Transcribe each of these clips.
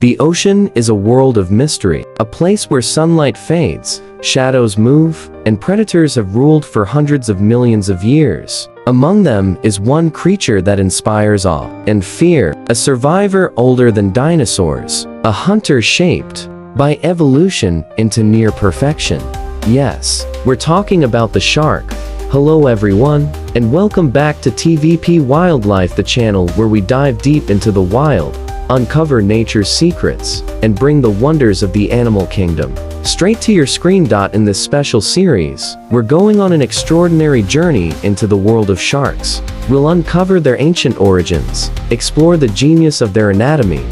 The ocean is a world of mystery, a place where sunlight fades, shadows move, and predators have ruled for hundreds of millions of years. Among them is one creature that inspires awe and fear, a survivor older than dinosaurs, a hunter shaped by evolution into near perfection. Yes, we're talking about the shark. Hello everyone, and welcome back to TVP Wildlife, the channel where we dive deep into the wild, uncover nature's secrets, and bring the wonders of the animal kingdom straight to your screen. In this special series, we're going on an extraordinary journey into the world of sharks. We'll uncover their ancient origins, explore the genius of their anatomy,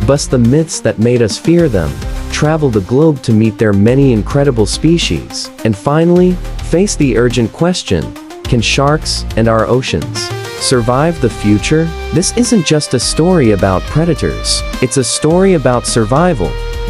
bust the myths that made us fear them, travel the globe to meet their many incredible species, and finally, face the urgent question: can sharks and our oceans survive the future? This isn't just a story about predators, it's a story about survival,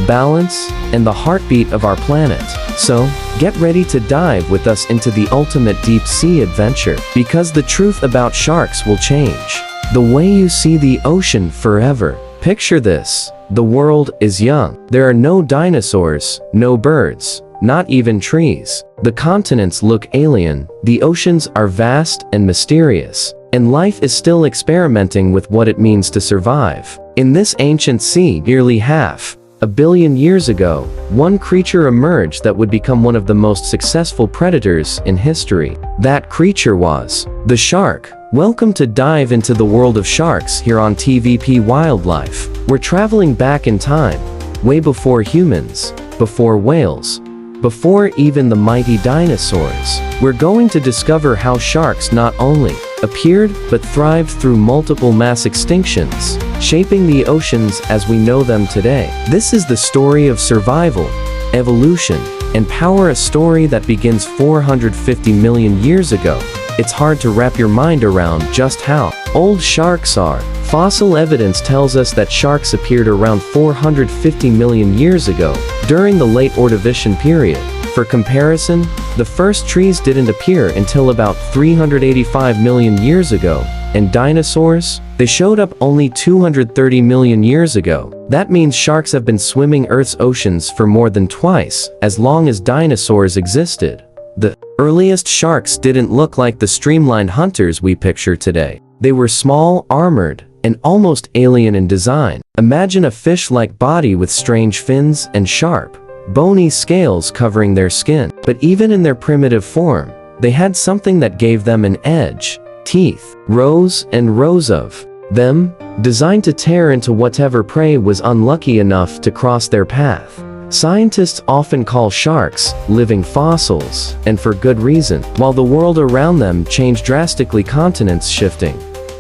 balance, and the heartbeat of our planet. So, get ready to dive with us into the ultimate deep-sea adventure, because the truth about sharks will change the way you see the ocean forever. Picture this: the world is young. There are no dinosaurs, no birds, not even trees. The continents look alien, the oceans are vast and mysterious, and life is still experimenting with what it means to survive. In this ancient sea, nearly half a billion years ago, one creature emerged that would become one of the most successful predators in history. That creature was the shark. Welcome to dive into the world of sharks here on TVP Wildlife. We're traveling back in time, way before humans, before whales, before even the mighty dinosaurs. We're going to discover how sharks not only appeared but thrived through multiple mass extinctions, shaping the oceans as we know them today. This is the story of survival, evolution, and power, a story that begins 450 million years ago. It's hard to wrap your mind around just how old sharks are. Fossil evidence tells us that sharks appeared around 450 million years ago, during the late Ordovician period. For comparison, the first trees didn't appear until about 385 million years ago, and dinosaurs? They showed up only 230 million years ago. That means sharks have been swimming Earth's oceans for more than twice as long as dinosaurs existed. The earliest sharks didn't look like the streamlined hunters we picture today. They were small, armored, and almost alien in design. Imagine a fish-like body with strange fins and sharp, bony scales covering their skin. But even in their primitive form, they had something that gave them an edge: teeth. Rows and rows of them, designed to tear into whatever prey was unlucky enough to cross their path. Scientists often call sharks living fossils, and for good reason. While the world around them changed drastically, continents shifting,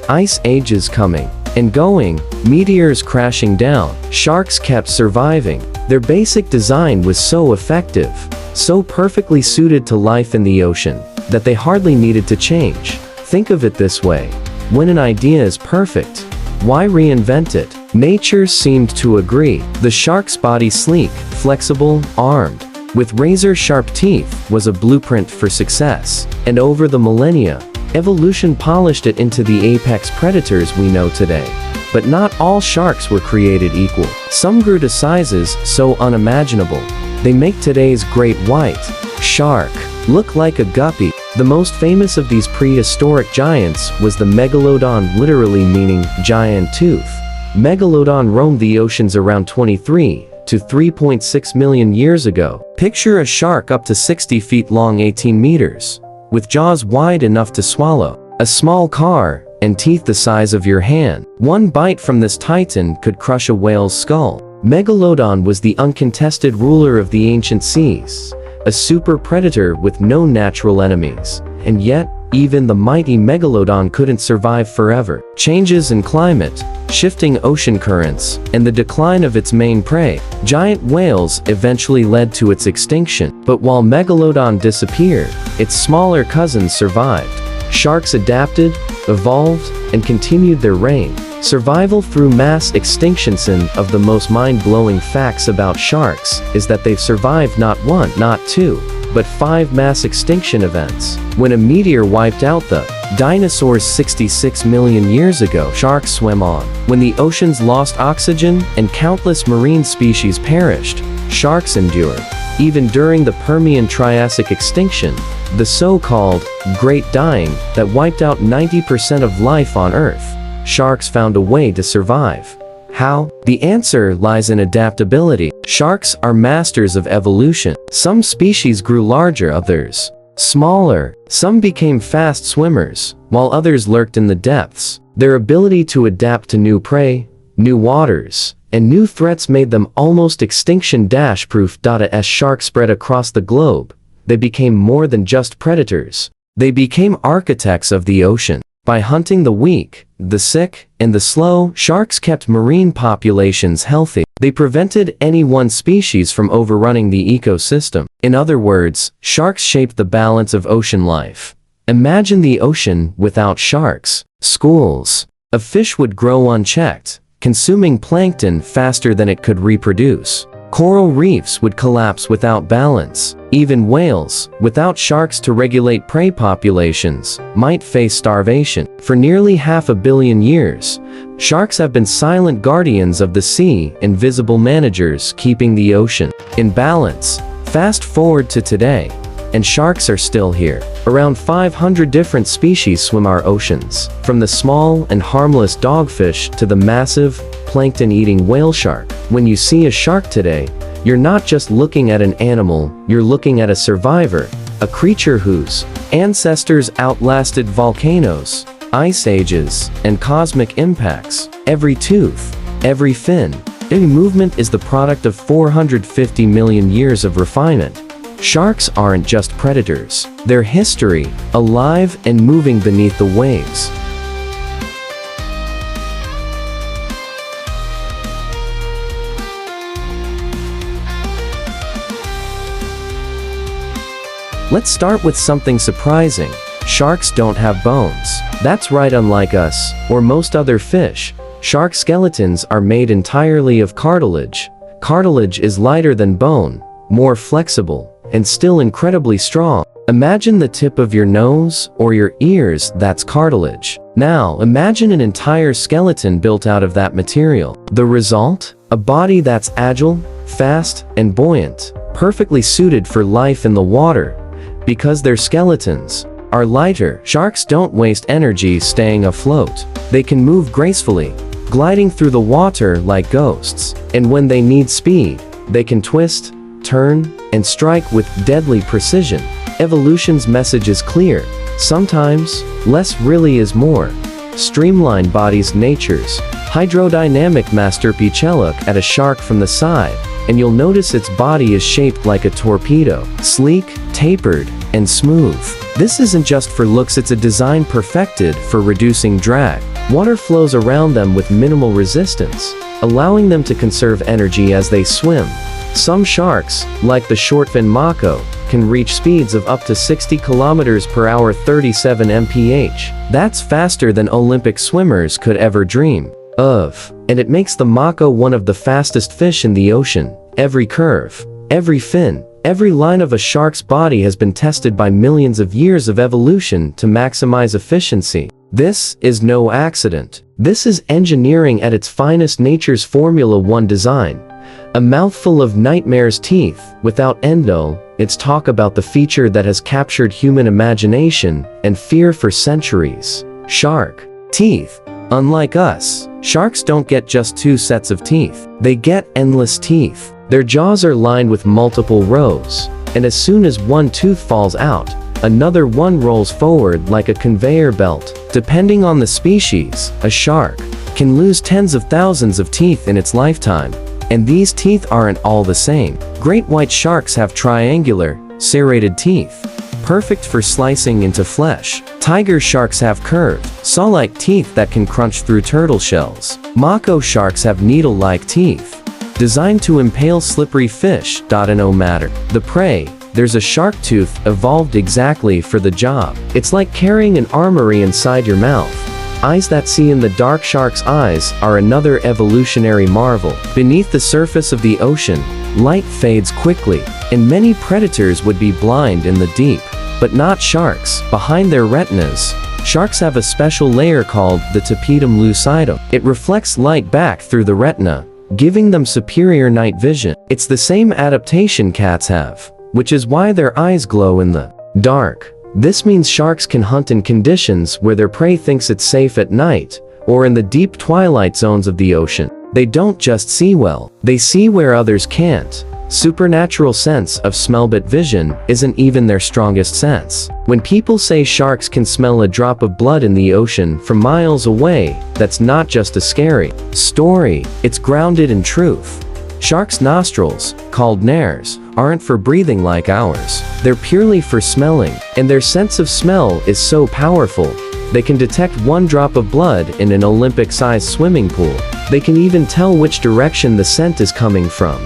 ice ages coming and going, meteors crashing down, sharks kept surviving. Their basic design was so effective, so perfectly suited to life in the ocean, that they hardly needed to change. Think of it this way: when an idea is perfect, why reinvent it? Nature seemed to agree. The shark's body, sleek, flexible, armed with razor-sharp teeth, was a blueprint for success. And over the millennia, evolution polished it into the apex predators we know today. But not all sharks were created equal. Some grew to sizes so unimaginable, they make today's great white shark look like a guppy. The most famous of these prehistoric giants was the megalodon, literally meaning giant tooth. Megalodon roamed the oceans around 23 to 3.6 million years ago. Picture a shark up to 60 feet long, 18 meters, with jaws wide enough to swallow a small car, and teeth the size of your hand. One bite from this titan could crush a whale's skull. Megalodon was the uncontested ruler of the ancient seas, a super predator with no natural enemies. And yet, even the mighty megalodon couldn't survive forever. Changes in climate, shifting ocean currents, and the decline of its main prey, giant whales, eventually led to its extinction. But while megalodon disappeared, its smaller cousins survived. Sharks adapted, evolved, and continued their reign. Survival through mass extinction. One of the most mind-blowing facts about sharks is that they've survived not one, not two, but 5 mass extinction events. When a meteor wiped out the dinosaurs 66 million years ago, sharks swam on. When the oceans lost oxygen and countless marine species perished, sharks endured. Even during the Permian-Triassic extinction, the so-called Great Dying that wiped out 90% of life on Earth, sharks found a way to survive. How? The answer lies in adaptability. Sharks are masters of evolution. Some species grew larger, others smaller. Some became fast swimmers, while others lurked in the depths. Their ability to adapt to new prey, new waters, and new threats made them almost extinction-proof. As sharks spread across the globe, they became more than just predators. They became architects of the ocean. By hunting the weak, the sick, and the slow, sharks kept marine populations healthy. They prevented any one species from overrunning the ecosystem. In other words, sharks shaped the balance of ocean life. Imagine the ocean without sharks. Schools of fish would grow unchecked, consuming plankton faster than it could reproduce. Coral reefs would collapse without balance. Even whales, without sharks to regulate prey populations, might face starvation. For nearly 500 million years, sharks have been silent guardians of the sea, invisible managers keeping the ocean in balance. Fast forward to today, and sharks are still here. Around 500 different species swim our oceans, from the small and harmless dogfish to the massive, plankton-eating whale shark. When you see a shark today, you're not just looking at an animal, you're looking at a survivor, a creature whose ancestors outlasted volcanoes, ice ages, and cosmic impacts. Every tooth, every fin, every movement is the product of 450 million years of refinement. Sharks aren't just predators, they're history, alive and moving beneath the waves. Let's start with something surprising. Sharks don't have bones. That's right, unlike us, or most other fish, shark skeletons are made entirely of cartilage. Cartilage is lighter than bone, more flexible, and still incredibly strong. Imagine the tip of your nose or your ears, that's cartilage. Now, imagine an entire skeleton built out of that material. The result? A body that's agile, fast, and buoyant, perfectly suited for life in the water. Because their skeletons are lighter, sharks don't waste energy staying afloat. They can move gracefully, gliding through the water like ghosts. And when they need speed, they can twist, turn, and strike with deadly precision. Evolution's message is clear. Sometimes, less really is more. Streamlined bodies, nature's hydrodynamic masterpiece. Look at a shark from the side, and you'll notice its body is shaped like a torpedo. Sleek, tapered, and smooth. This isn't just for looks, it's a design perfected for reducing drag. Water flows around them with minimal resistance, allowing them to conserve energy as they swim. Some sharks, like the shortfin mako, can reach speeds of up to 60 kilometers per hour, 37 mph. That's faster than Olympic swimmers could ever dream of. And it makes the mako one of the fastest fish in the ocean. Every curve, every fin, every line of a shark's body has been tested by millions of years of evolution to maximize efficiency. This is no accident. This is engineering at its finest, nature's Formula One design. A mouthful of nightmares teeth. Without endo, it's talk about the feature that has captured human imagination and fear for centuries. Shark teeth. Unlike us, sharks don't get just 2 sets of teeth. They get endless teeth. Their jaws are lined with multiple rows, and as soon as one tooth falls out, another one rolls forward like a conveyor belt. Depending on the species, a shark can lose tens of thousands of teeth in its lifetime. And these teeth aren't all the same. Great white sharks have triangular, serrated teeth, perfect for slicing into flesh. Tiger sharks have curved, saw-like teeth that can crunch through turtle shells. Mako sharks have needle-like teeth, designed to impale slippery fish. No matter the prey, there's a shark tooth evolved exactly for the job. It's like carrying an armory inside your mouth. Eyes that see in the dark. Sharks' eyes are another evolutionary marvel. Beneath the surface of the ocean, light fades quickly, and many predators would be blind in the deep. But not sharks. Behind their retinas, sharks have a special layer called the tapetum lucidum. It reflects light back through the retina, giving them superior night vision. It's the same adaptation cats have, which is why their eyes glow in the dark. This means sharks can hunt in conditions where their prey thinks it's safe at night, or in the deep twilight zones of the ocean. They don't just see well, they see where others can't. Supernatural sense of smell, but vision isn't even their strongest sense. When people say sharks can smell a drop of blood in the ocean from miles away, that's not just a scary story, it's grounded in truth. Sharks' nostrils, called nares, aren't for breathing like ours. They're purely for smelling, and their sense of smell is so powerful, they can detect one drop of blood in an Olympic-sized swimming pool. They can even tell which direction the scent is coming from,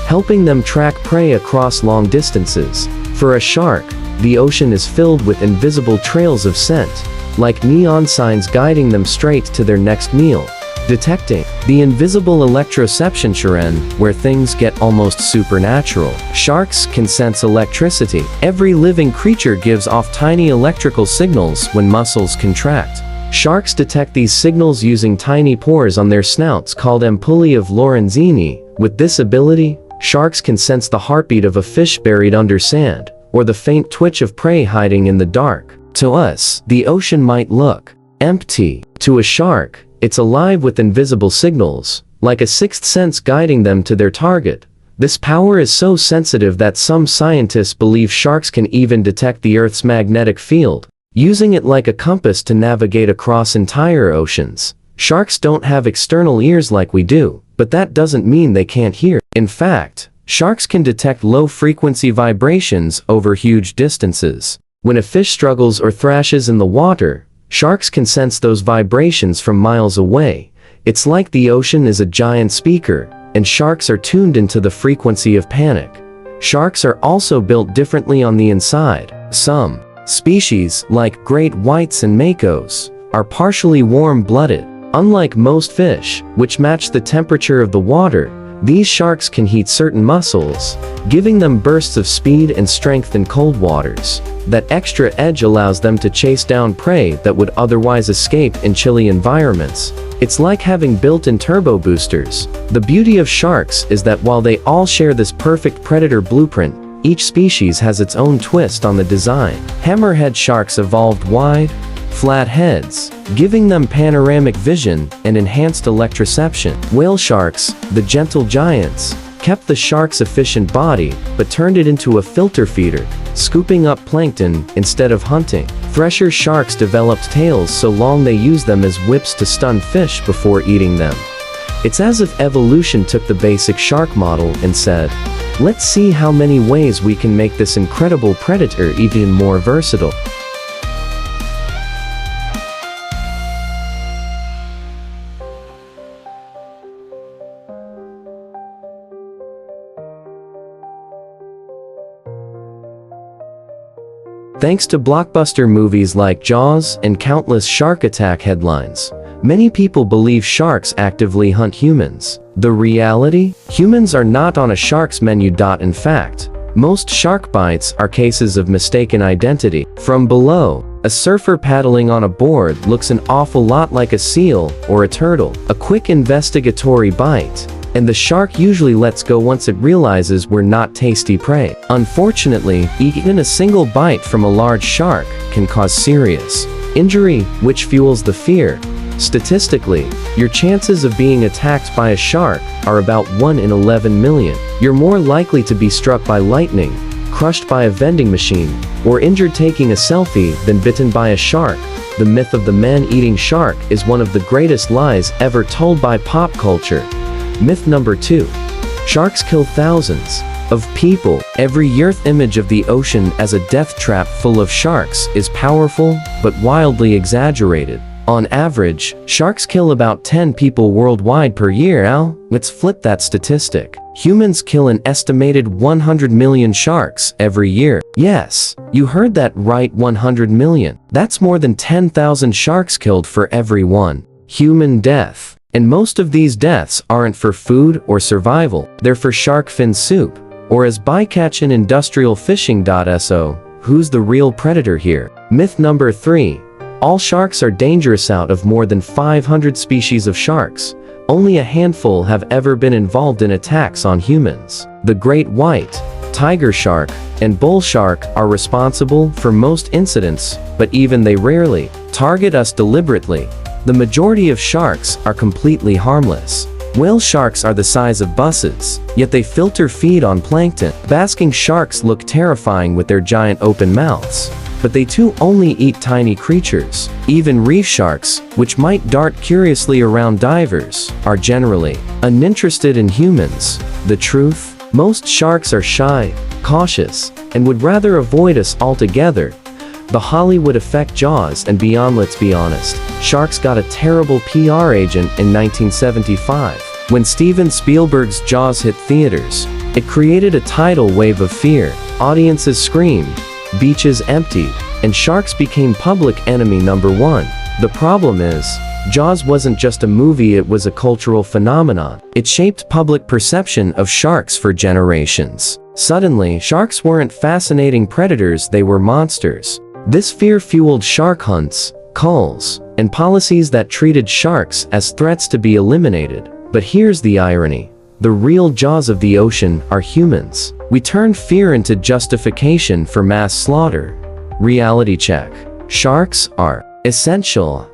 helping them track prey across long distances. For a shark, the ocean is filled with invisible trails of scent, like neon signs guiding them straight to their next meal. Detecting the invisible electroception Sharon, where things get almost supernatural. Sharks can sense electricity. Every living creature gives off tiny electrical signals when muscles contract. Sharks detect these signals using tiny pores on their snouts called ampullae of Lorenzini. With this ability, sharks can sense the heartbeat of a fish buried under sand, or the faint twitch of prey hiding in the dark. To us, the ocean might look empty. To a shark, it's alive with invisible signals, like a sixth sense guiding them to their target. This power is so sensitive that some scientists believe sharks can even detect the Earth's magnetic field, using it like a compass to navigate across entire oceans. Sharks don't have external ears like we do, but that doesn't mean they can't hear. In fact, sharks can detect low-frequency vibrations over huge distances. When a fish struggles or thrashes in the water, sharks can sense those vibrations from miles away. It's like the ocean is a giant speaker, and sharks are tuned into the frequency of panic. Sharks are also built differently on the inside. Some species, like great whites and makos, are partially warm-blooded. Unlike most fish, which match the temperature of the water, these sharks can heat certain muscles, giving them bursts of speed and strength in cold waters. That extra edge allows them to chase down prey that would otherwise escape in chilly environments. It's like having built-in turbo boosters. The beauty of sharks is that while they all share this perfect predator blueprint, each species has its own twist on the design. Hammerhead sharks evolved wide, flat heads, giving them panoramic vision and enhanced electroception. Whale sharks, the gentle giants, kept the shark's efficient body, but turned it into a filter feeder, scooping up plankton instead of hunting. Thresher sharks developed tails so long they used them as whips to stun fish before eating them. It's as if evolution took the basic shark model and said, let's see how many ways we can make this incredible predator even more versatile. Thanks to blockbuster movies like Jaws and countless shark attack headlines, many people believe sharks actively hunt humans. The reality? Humans are not on a shark's menu. In fact, most shark bites are cases of mistaken identity. From below, a surfer paddling on a board looks an awful lot like a seal or a turtle. A quick investigatory bite, and the shark usually lets go once it realizes we're not tasty prey. Unfortunately, even a single bite from a large shark can cause serious injury, which fuels the fear. Statistically, your chances of being attacked by a shark are about 1 in 11 million. You're more likely to be struck by lightning, crushed by a vending machine, or injured taking a selfie than bitten by a shark. The myth of the man-eating shark is one of the greatest lies ever told by pop culture. Myth number 2. Sharks kill thousands of people. Every Earth image of the ocean as a death trap full of sharks is powerful, but wildly exaggerated. On average, sharks kill about 10 people worldwide per year. Now, let's flip that statistic. Humans kill an estimated 100 million sharks every year. Yes, you heard that right, 100 million. That's more than 10,000 sharks killed for every one human death. And most of these deaths aren't for food or survival, they're for shark fin soup. Or as bycatch in industrial fishing. So, who's the real predator here? Myth number 3. All sharks are dangerous. Out of more than 500 species of sharks, only a handful have ever been involved in attacks on humans. The great white, tiger shark, and bull shark are responsible for most incidents, but even they rarely target us deliberately. The majority of sharks are completely harmless. Whale sharks are the size of buses, yet they filter feed on plankton. Basking sharks look terrifying with their giant open mouths, but they too only eat tiny creatures. Even reef sharks, which might dart curiously around divers, are generally uninterested in humans. The truth? Most sharks are shy, cautious, and would rather avoid us altogether. The Hollywood effect. Jaws and beyond. Let's be honest, sharks got a terrible PR agent in 1975. When Steven Spielberg's Jaws hit theaters, it created a tidal wave of fear. Audiences screamed, beaches emptied, and sharks became public enemy number 1. The problem is, Jaws wasn't just a movie, it was a cultural phenomenon. It shaped public perception of sharks for generations. Suddenly, sharks weren't fascinating predators, they were monsters. This fear fueled shark hunts, culls, and policies that treated sharks as threats to be eliminated. But here's the irony. The real Jaws of the ocean are humans. We turn fear into justification for mass slaughter. Reality check. Sharks are essential.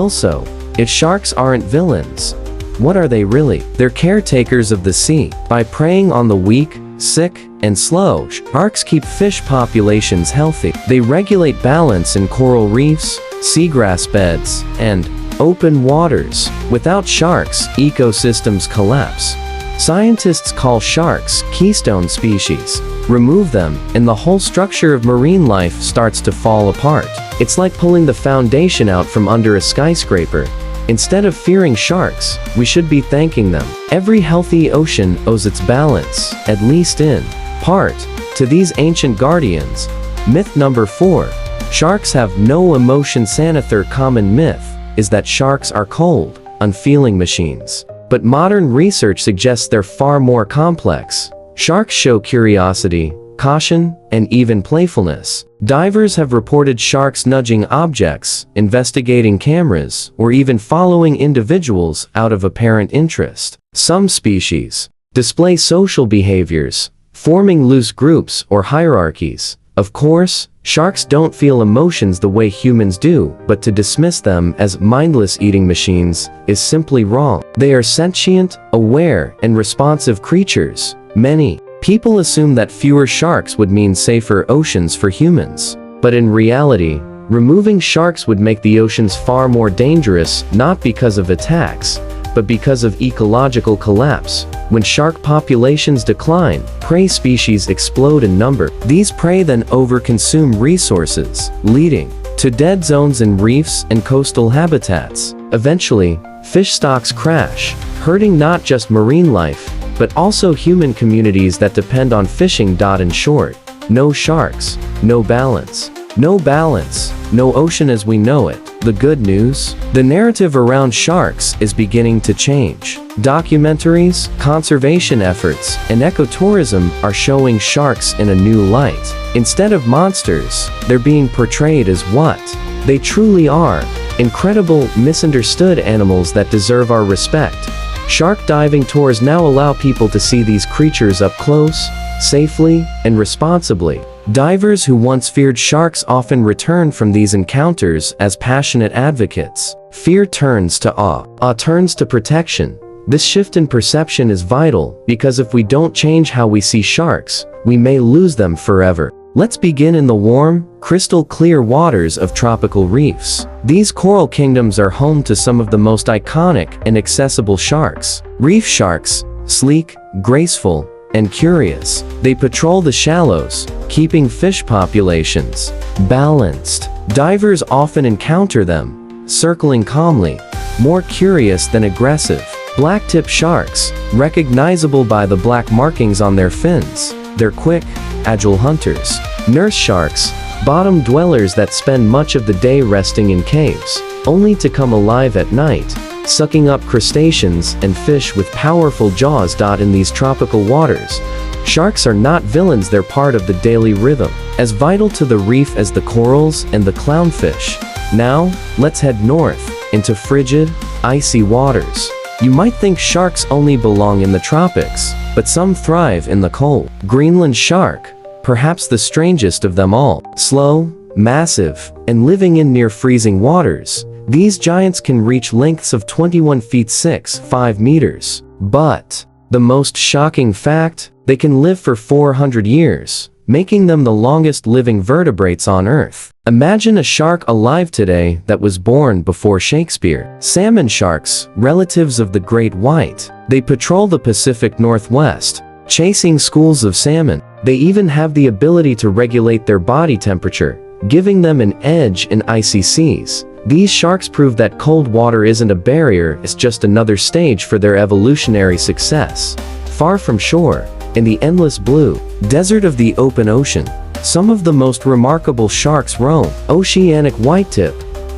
So, if sharks aren't villains, what are they really? They're caretakers of the sea. By preying on the weak, sick, and slow, sharks keep fish populations healthy. They regulate balance in coral reefs, seagrass beds, and open waters. Without sharks, ecosystems collapse. Scientists call sharks keystone species. Remove them, and the whole structure of marine life starts to fall apart. It's like pulling the foundation out from under a skyscraper. Instead of fearing sharks, we should be thanking them. Every healthy ocean owes its balance, at least in part, to these ancient guardians. Myth number 4. Sharks have no emotion. Another common myth is that sharks are cold, unfeeling machines. But modern research suggests they're far more complex. Sharks show curiosity, caution, and even playfulness. Divers have reported sharks nudging objects, investigating cameras, or even following individuals out of apparent interest. Some species display social behaviors, forming loose groups or hierarchies. Of course, sharks don't feel emotions the way humans do, but to dismiss them as mindless eating machines is simply wrong. They are sentient, aware, and responsive creatures. Many people assume that fewer sharks would mean safer oceans for humans. But in reality, removing sharks would make the oceans far more dangerous, not because of attacks, but because of ecological collapse. When shark populations decline, prey species explode in number. These prey then overconsume resources, leading to dead zones in reefs and coastal habitats. Eventually, fish stocks crash, hurting not just marine life, but also human communities that depend on fishing. In short, no sharks, no balance. No balance, no ocean as we know it. The good news? The narrative around sharks is beginning to change. Documentaries, conservation efforts, and ecotourism are showing sharks in a new light. Instead of monsters, they're being portrayed as what they truly are: incredible, misunderstood animals that deserve our respect. Shark diving tours now allow people to see these creatures up close, safely, and responsibly. Divers who once feared sharks often return from these encounters as passionate advocates. Fear turns to awe. Awe turns to protection. This shift in perception is vital, because if we don't change how we see sharks, we may lose them forever. Let's begin in the warm, crystal clear waters of tropical reefs. These coral kingdoms are home to some of the most iconic and accessible sharks. Reef sharks, sleek, graceful, and curious. They patrol the shallows, keeping fish populations balanced. Divers often encounter them, circling calmly, more curious than aggressive. Blacktip sharks, recognizable by the black markings on their fins. They're quick, agile hunters. Nurse sharks, bottom dwellers that spend much of the day resting in caves, only to come alive at night, sucking up crustaceans and fish with powerful jaws. In these tropical waters, sharks are not villains, they're part of the daily rhythm, as vital to the reef as the corals and the clownfish. Now, let's head north, into frigid, icy waters. You might think sharks only belong in the tropics, but some thrive in the cold. Greenland shark, perhaps the strangest of them all. Slow, massive, and living in near freezing waters, these giants can reach lengths of 21 feet 5 meters. But the most shocking fact, they can live for 400 years, making them the longest living vertebrates on Earth. Imagine a shark alive today that was born before Shakespeare. Salmon sharks, relatives of the great white. They patrol the Pacific Northwest, chasing schools of salmon. They even have the ability to regulate their body temperature, giving them an edge in icy seas. These sharks prove that cold water isn't a barrier, it's just another stage for their evolutionary success. Far from shore, in the endless blue desert of the open ocean, some of the most remarkable sharks roam. Oceanic whitetip,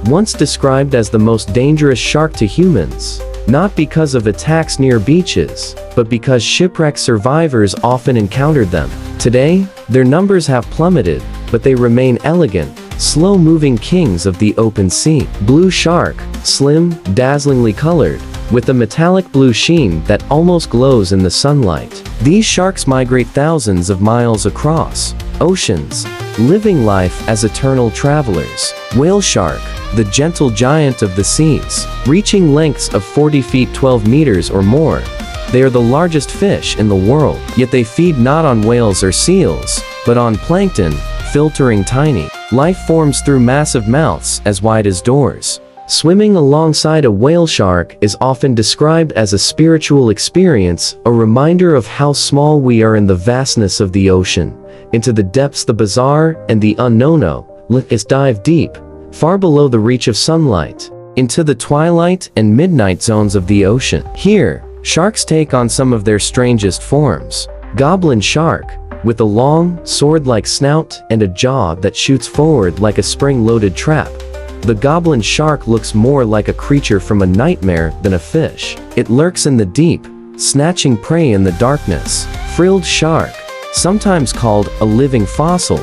once described as the most dangerous shark to humans, not because of attacks near beaches, but because shipwreck survivors often encountered them. Today, their numbers have plummeted, but they remain elegant, slow-moving kings of the open sea. Blue shark, slim, dazzlingly colored, with a metallic blue sheen that almost glows in the sunlight. These sharks migrate thousands of miles across oceans, living life as eternal travelers. Whale shark, the gentle giant of the seas, reaching lengths of 40 feet 12 meters or more. They are the largest fish in the world, yet they feed not on whales or seals, but on plankton, filtering tiny life forms through massive mouths as wide as doors. Swimming alongside a whale shark is often described as a spiritual experience, a reminder of how small we are in the vastness of the ocean. Into the depths, the bizarre and the unknown. Let's dive deep, far below the reach of sunlight, into the twilight and midnight zones of the ocean. Here, sharks take on some of their strangest forms. Goblin shark, with a long, sword-like snout and a jaw that shoots forward like a spring-loaded trap. The goblin shark looks more like a creature from a nightmare than a fish. It lurks in the deep, snatching prey in the darkness. Frilled shark, sometimes called a living fossil.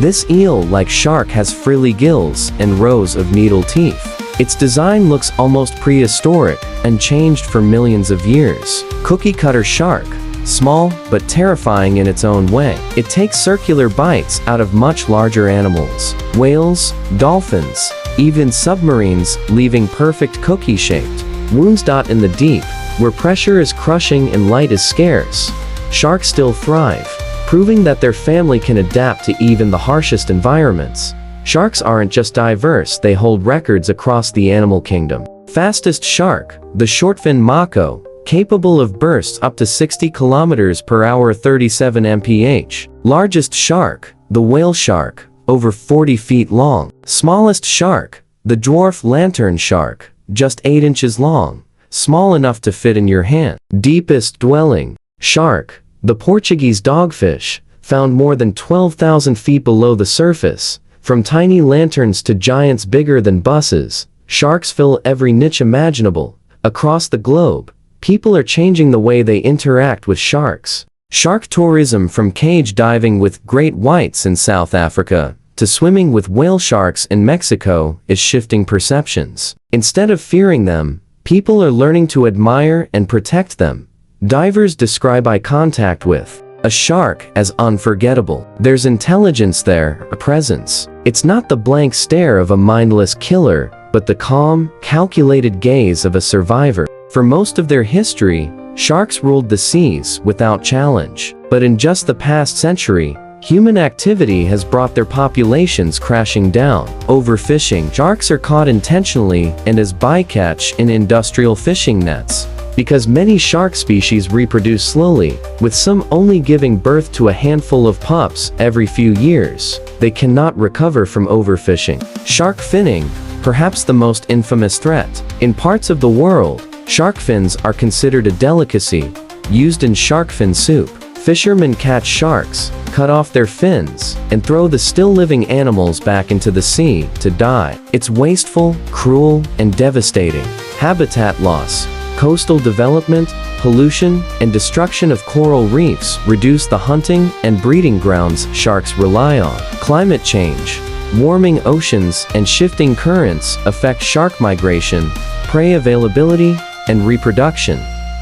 This eel-like shark has frilly gills and rows of needle teeth. Its design looks almost prehistoric, unchanged for millions of years. Cookie-cutter shark, small but terrifying in its own way. It takes circular bites out of much larger animals. Whales, dolphins, even submarines, leaving perfect cookie-shaped wounds. In the deep, where pressure is crushing and light is scarce, sharks still thrive, proving that their family can adapt to even the harshest environments. Sharks aren't just diverse, they hold records across the animal kingdom. Fastest shark, the shortfin mako, capable of bursts up to 60 kilometers per hour 37 mph. Largest shark, the whale shark, over 40 feet long. Smallest shark, the dwarf lantern shark, just 8 inches long, small enough to fit in your hand. Deepest dwelling shark, the Portuguese dogfish, found more than 12,000 feet below the surface. From tiny lanterns to giants bigger than buses, sharks fill every niche imaginable. Across the globe, people are changing the way they interact with sharks. Shark tourism, from cage diving with great whites in South Africa to swimming with whale sharks in Mexico, is shifting perceptions. Instead of fearing them, people are learning to admire and protect them. Divers describe eye contact with a shark as unforgettable. There's intelligence there, a presence. It's not the blank stare of a mindless killer, but the calm, calculated gaze of a survivor. For most of their history, sharks ruled the seas without challenge. But in just the past century, human activity has brought their populations crashing down. Overfishing. Sharks are caught intentionally and as bycatch in industrial fishing nets. Because many shark species reproduce slowly, with some only giving birth to a handful of pups every few years, they cannot recover from overfishing. Shark finning, perhaps the most infamous threat. In parts of the world, shark fins are considered a delicacy, used in shark fin soup. Fishermen catch sharks, cut off their fins, and throw the still-living animals back into the sea to die. It's wasteful, cruel, and devastating. Habitat loss, coastal development, pollution, and destruction of coral reefs reduce the hunting and breeding grounds sharks rely on. Climate change, warming oceans and shifting currents affect shark migration, prey availability, and reproduction.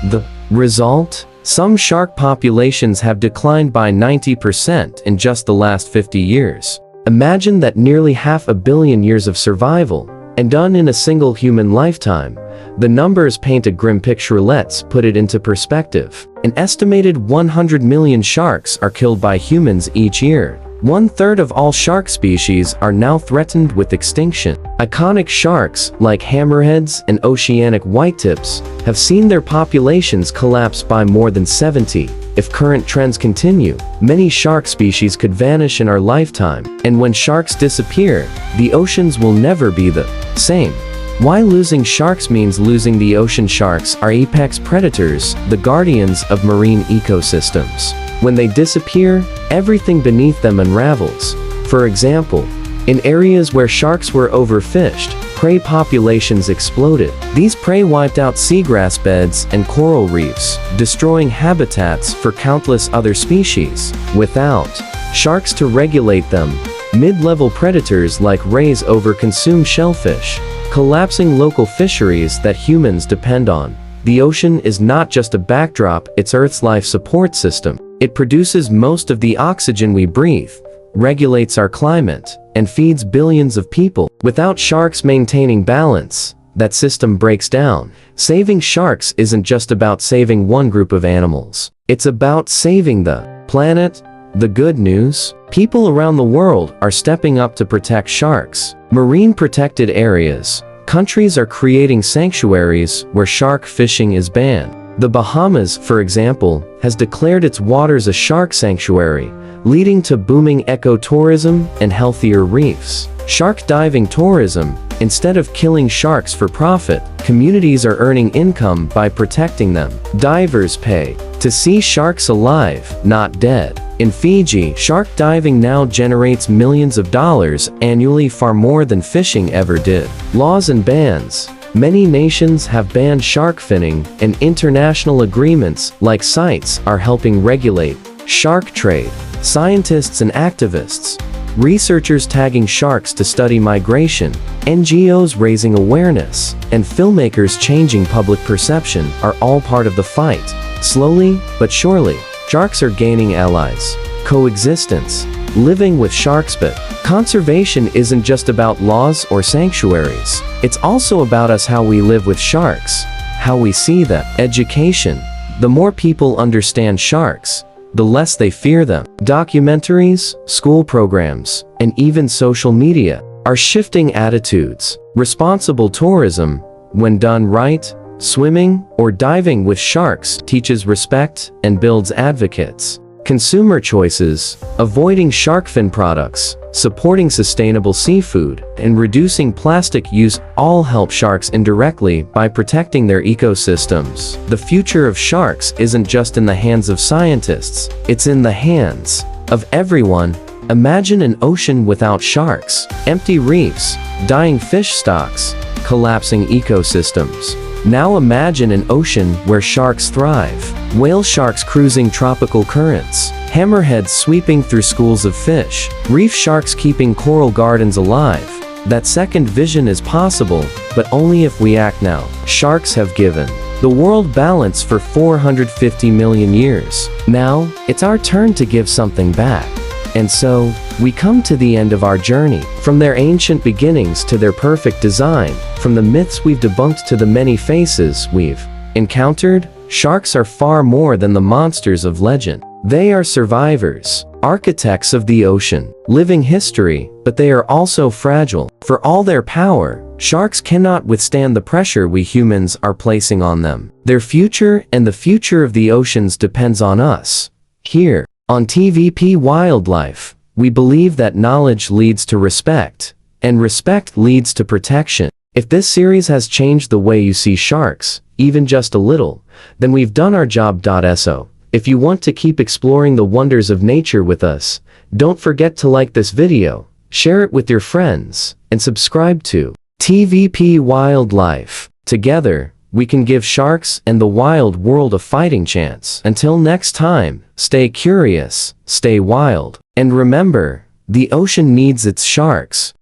The result? Some shark populations have declined by 90% in just the last 50 years. Imagine that nearly 500 million years of survival, and done in a single human lifetime. The numbers paint a grim picture. Let's put it into perspective. An estimated 100 million sharks are killed by humans each year. 1/3 of all shark species are now threatened with extinction. Iconic sharks, like hammerheads and oceanic whitetips, have seen their populations collapse by more than 70. If current trends continue, many shark species could vanish in our lifetime. And when sharks disappear, the oceans will never be the same. Why losing sharks means losing the ocean. Sharks are apex predators, the guardians of marine ecosystems. When they disappear, everything beneath them unravels. For example, in areas where sharks were overfished, prey populations exploded. These prey wiped out seagrass beds and coral reefs, destroying habitats for countless other species. Without sharks to regulate them, mid-level predators like rays overconsume shellfish, collapsing local fisheries that humans depend on. The ocean is not just a backdrop, it's Earth's life support system. It produces most of the oxygen we breathe, regulates our climate, and feeds billions of people. Without sharks maintaining balance, that system breaks down. Saving sharks isn't just about saving one group of animals. It's about saving the planet. The good news? People around the world are stepping up to protect sharks. Marine protected areas. Countries are creating sanctuaries where shark fishing is banned. The Bahamas, for example, has declared its waters a shark sanctuary, leading to booming ecotourism and healthier reefs. Shark diving tourism. Instead of killing sharks for profit, communities are earning income by protecting them. Divers pay to see sharks alive, not dead. In Fiji, shark diving now generates millions of dollars annually, far more than fishing ever did. Laws and bans. Many nations have banned shark finning, and international agreements like CITES are helping regulate shark trade. Scientists and activists. Researchers tagging sharks to study migration, NGOs raising awareness, and filmmakers changing public perception are all part of the fight. Slowly, but surely, sharks are gaining allies. Coexistence. Living with sharks. But conservation isn't just about laws or sanctuaries. It's also about us, how we live with sharks, how we see them. Education. The more people understand sharks, the less they fear them. Documentaries, school programs, and even social media are shifting attitudes. Responsible tourism, when done right, swimming or diving with sharks teaches respect and builds advocates. Consumer choices, avoiding shark fin products, supporting sustainable seafood, and reducing plastic use all help sharks indirectly by protecting their ecosystems. The future of sharks isn't just in the hands of scientists, it's in the hands of everyone. Imagine an ocean without sharks, empty reefs, dying fish stocks, collapsing ecosystems. Now imagine an ocean where sharks thrive. Whale sharks cruising tropical currents, hammerheads sweeping through schools of fish, reef sharks keeping coral gardens alive. That second vision is possible, but only if we act now. Sharks have given the world balance for 450 million years. Now, it's our turn to give something back. And so, we come to the end of our journey. From their ancient beginnings to their perfect design, from the myths we've debunked to the many faces we've encountered, sharks are far more than the monsters of legend. They are survivors, architects of the ocean, living history, but they are also fragile. For all their power, sharks cannot withstand the pressure we humans are placing on them. Their future and the future of the oceans depends on us. Here, on TVP Wildlife, we believe that knowledge leads to respect, And respect leads to protection. If this series has changed the way you see sharks, even just a little, then we've done our job. So, if you want to keep exploring the wonders of nature with us, don't forget to like this video, share it with your friends, and subscribe to TVP Wildlife. Together, we can give sharks and the wild world a fighting chance. Until next time, stay curious, stay wild, and remember, the ocean needs its sharks.